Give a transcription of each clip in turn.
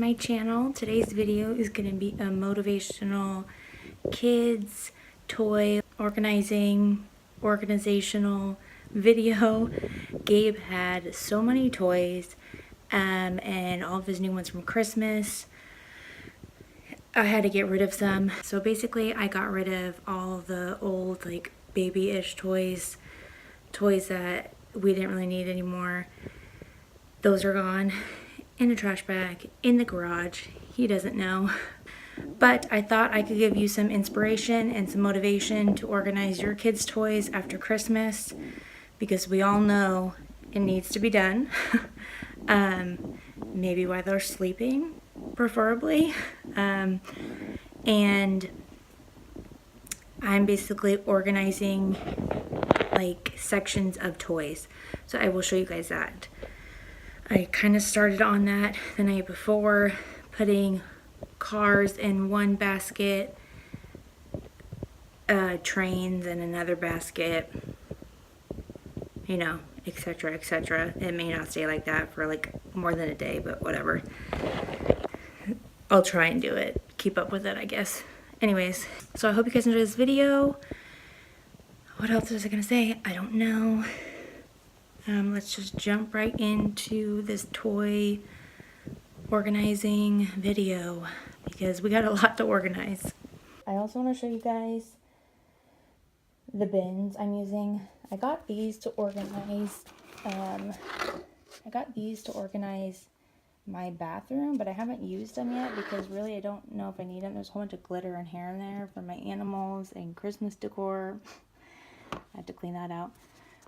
my channel. Today's video is going to be a motivational kids toy organizational video. Gabe had so many toys and all of his new ones from Christmas. I had to get rid of some. So basically I got rid of all the old like baby-ish toys that we didn't really need anymore. Those are gone in a trash bag in the garage. He doesn't know. But I thought I could give you some inspiration and some motivation to organize your kids' toys after Christmas, because we all know it needs to be done. Maybe while they're sleeping, preferably. And I'm basically organizing like sections of toys. So I will show you guys that. I kind of started on that the night before, putting cars in one basket, trains in another basket, you know, etc., etc. It may not stay like that for like more than a day, but whatever. I'll try and do it. Keep up with it, I guess. Anyways, so I hope you guys enjoyed this video. What else was I gonna say? I don't know. Let's just jump right into this toy organizing video because we got a lot to organize. I also want to show you guys the bins I'm using. I got these to organize my bathroom, but I haven't used them yet because really I don't know if I need them. There's a whole bunch of glitter and hair in there for my animals and Christmas decor. I have to clean that out.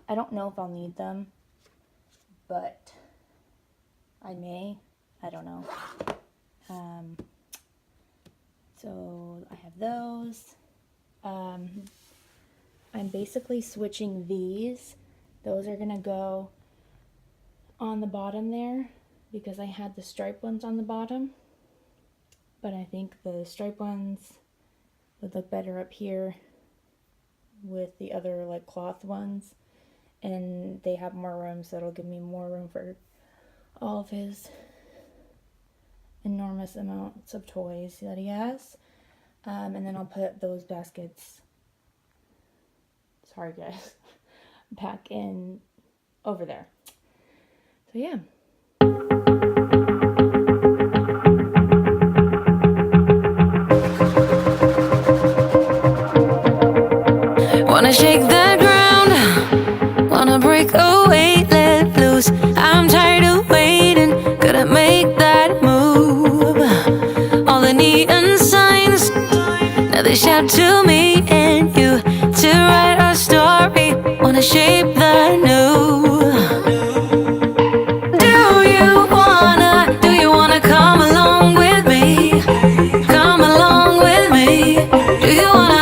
I don't know if I'll need them, but I may. I don't know. So I have those. I'm basically switching these. Those are gonna go on the bottom there because I had the striped ones on the bottom, but I think the striped ones would look better up here with the other like cloth ones, and they have more room, so it'll give me more room for all of his enormous amounts of toys that he has. And then I'll put those baskets, sorry guys, back in over there. So yeah. Wanna shake the ground, wanna break away, let loose. I'm tired of waiting, gotta make that move. All the neon signs, now they shout to me and you to write our story. Wanna shape the new. Do you wanna come along with me? Come along with me. Do you wanna?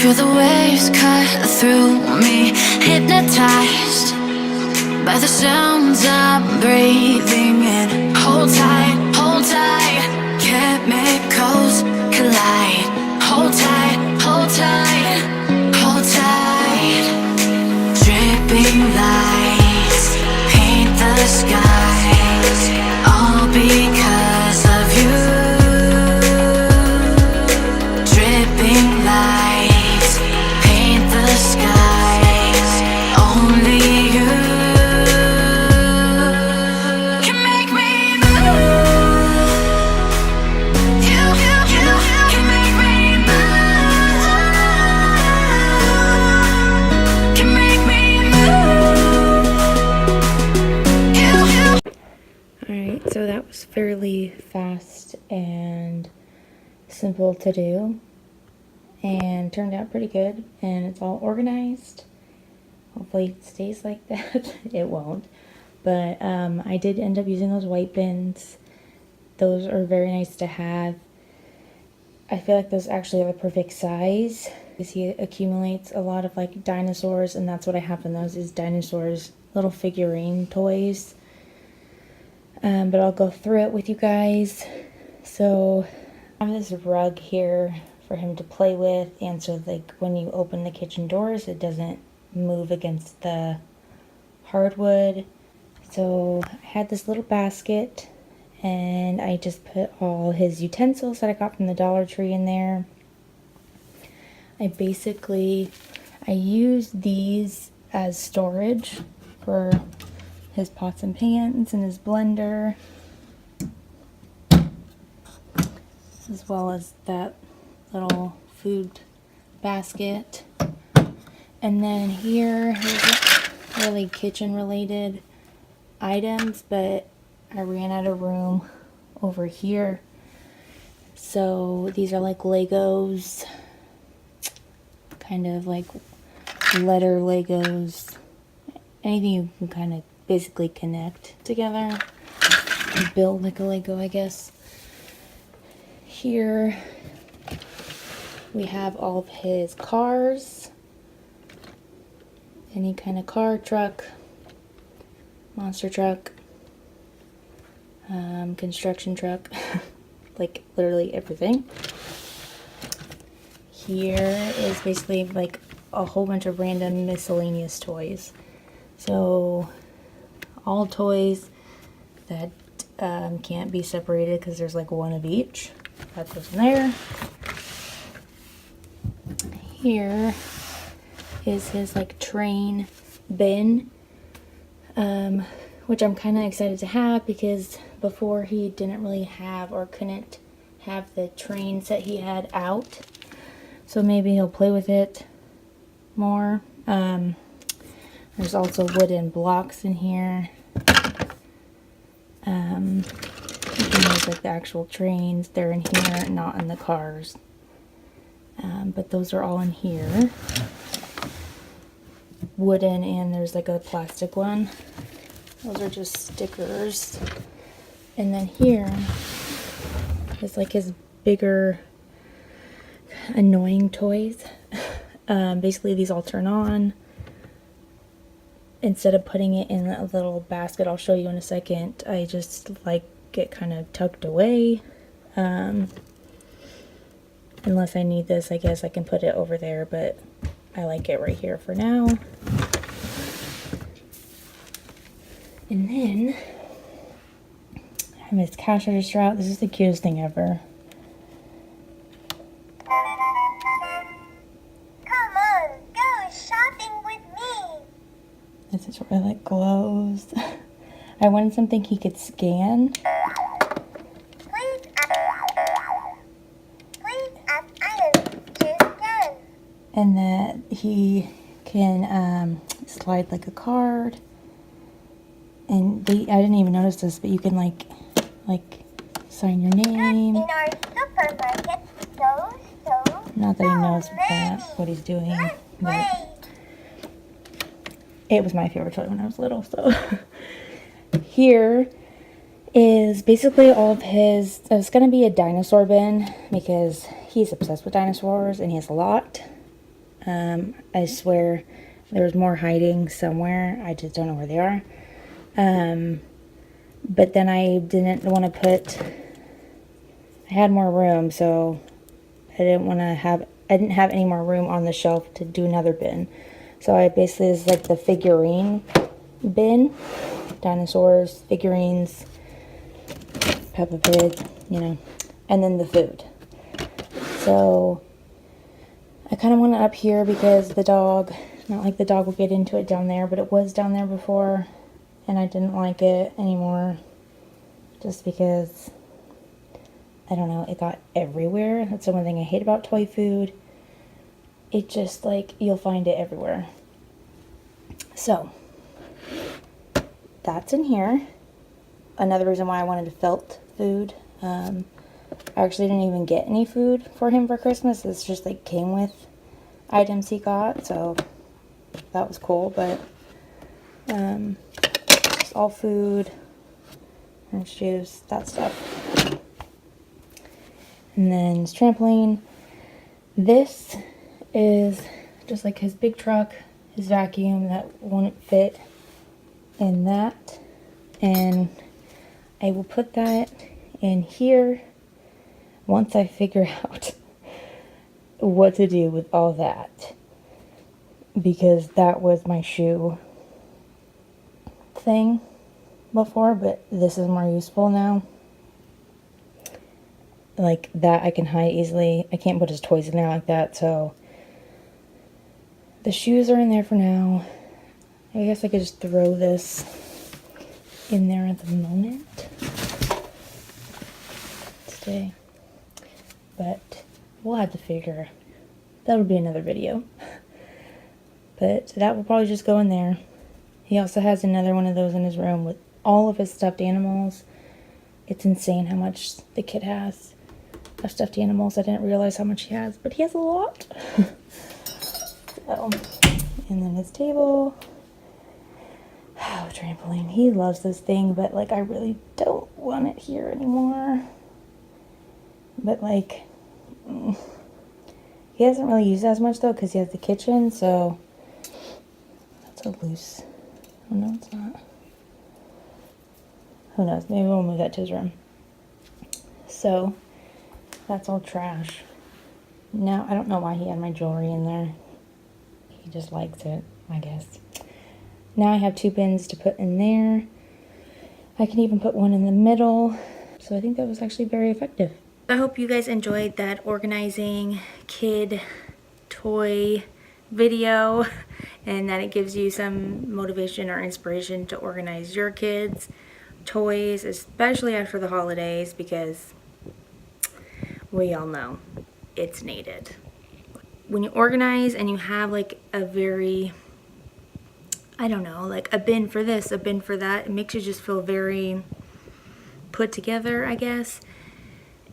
Feel the waves cut through me, hypnotized by the sounds I'm breathing in. Hold tight, hold tight. Chemicals collide. Hold tight, hold tight, hold tight. Dripping lights paint the skies, all because of you. Dripping lights paint the skies, only you can make me move. You can make me move. Can make me move. Alright, so that was fairly fast and simple to do, and turned out pretty good, and it's all organized. Hopefully it stays like that. It won't, but I did end up using those white bins. Those are very nice to have. I feel like those actually are the perfect size because he accumulates a lot of like dinosaurs, and that's what I have in those, is dinosaurs, little figurine toys. But I'll go through it with you guys. So I have this rug here for him to play with, and so like when you open the kitchen doors it doesn't move against the hardwood. So I had this little basket, and I just put all his utensils that I got from the Dollar Tree in there. I use these as storage for his pots and pans and his blender, as well as that little food basket. And then here's really kitchen related items, but I ran out of room over here. So these are like Legos, kind of like letter Legos, anything you can kind of basically connect together and build like a Lego, I guess. Here we have all of his cars, any kind of car, truck, monster truck, construction truck, like literally everything. Here is basically like a whole bunch of random miscellaneous toys. So all toys that can't be separated because there's like one of each. That goes in there. Here is his like train bin, which I'm kind of excited to have because before he didn't really have or couldn't have the trains that he had out. So maybe he'll play with it more. There's also wooden blocks in here. You can use like the actual trains. They're in here, not in the cars. But those are all in here. Wooden, and there's like a plastic one. Those are just stickers. And then here is like his bigger annoying toys. Basically these all turn on. Instead of putting it in a little basket, I'll show you in a second, I just like it kind of tucked away. Unless I need this, I guess I can put it over there, but I like it right here for now. And then I have his cash register out. This is the cutest thing ever. Come on, go shopping with me. This is where it like glows. I wanted something he could scan. Please ask items to scan. And that he can slide like a card. And I didn't even notice this, but you can like sign your name. In our supermarket, Not that he knows what he's doing, but it was my favorite toy when I was little. So here is basically all of his. It's gonna be a dinosaur bin because he's obsessed with dinosaurs and he has a lot. I swear there was more hiding somewhere. I just don't know where they are. But then I didn't want to put, I had more room, so I didn't have any more room on the shelf to do another bin. So I basically, is like the figurine bin, dinosaurs, figurines, Peppa Pig, you know, and then the food. So I kind of want it up here because the dog, not like the dog will get into it down there, but it was down there before, and I didn't like it anymore just because, I don't know, it got everywhere. That's the one thing I hate about toy food. It just, like, you'll find it everywhere. So, that's in here. Another reason why I wanted felt food. I actually didn't even get any food for him for Christmas. It's just, like, came with items he got, so that was cool. But, it's all food, orange juice, that stuff. And then his trampoline. This is just like his big truck, his vacuum that won't fit in that. And I will put that in here once I figure out what to do with all that. Because that was my shoe thing before, but this is more useful now. Like that I can hide easily. I can't put his toys in there like that, so the shoes are in there for now. I guess I could just throw this in there at the moment. Stay. But we'll have to figure. That'll be another video. But that will probably just go in there. He also has another one of those in his room with all of his stuffed animals. It's insane how much the kid has of stuffed animals. I didn't realize how much he has, but he has a lot. So, and then his table. Oh, trampoline. He loves this thing, but like I really don't want it here anymore. But like, he doesn't really use it as much though because he has the kitchen, so that's a loose. Oh no, it's not. Who knows? Maybe we'll move that to his room. So, that's all trash. Now, I don't know why he had my jewelry in there. He just likes it, I guess. Now I have 2 bins to put in there. I can even put one in the middle. So I think that was actually very effective. I hope you guys enjoyed that organizing kid toy video and that it gives you some motivation or inspiration to organize your kids' toys, especially after the holidays, because we all know it's needed. When you organize and you have like a very, I don't know, like a bin for this, a bin for that, it makes you just feel very put together, I guess.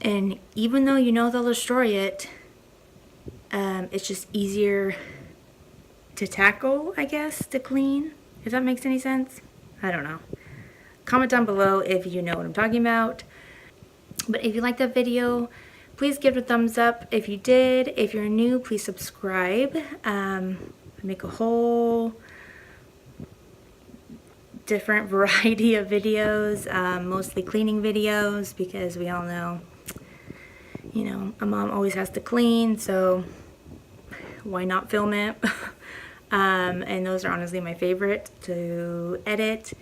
And even though you know they'll destroy it, it's just easier to tackle, I guess, to clean, if that makes any sense. I don't know. Comment down below if you know what I'm talking about. But if you liked that video, please give it a thumbs up. If you did, if you're new, please subscribe. I make a whole different variety of videos, mostly cleaning videos, because we all know, you know, a mom always has to clean, so why not film it? And those are honestly my favorite to edit.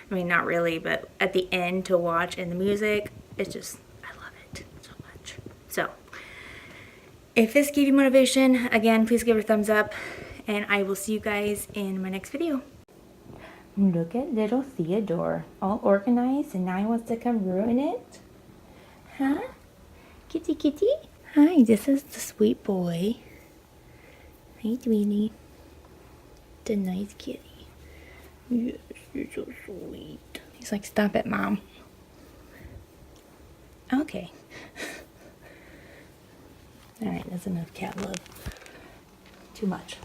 I mean, not really, but at the end to watch, and the music, it's just, I love it so much. So, if this gave you motivation, again, please give it a thumbs up, and I will see you guys in my next video. Look at little Theodore, all organized, and now he wants to come ruin it? Huh? Kitty, kitty? Hi, this is the sweet boy. Hi, Tweety. The nice kitty. Yes, you're so sweet. He's like, stop it, Mom. Okay. Alright, that's enough cat love. Too much.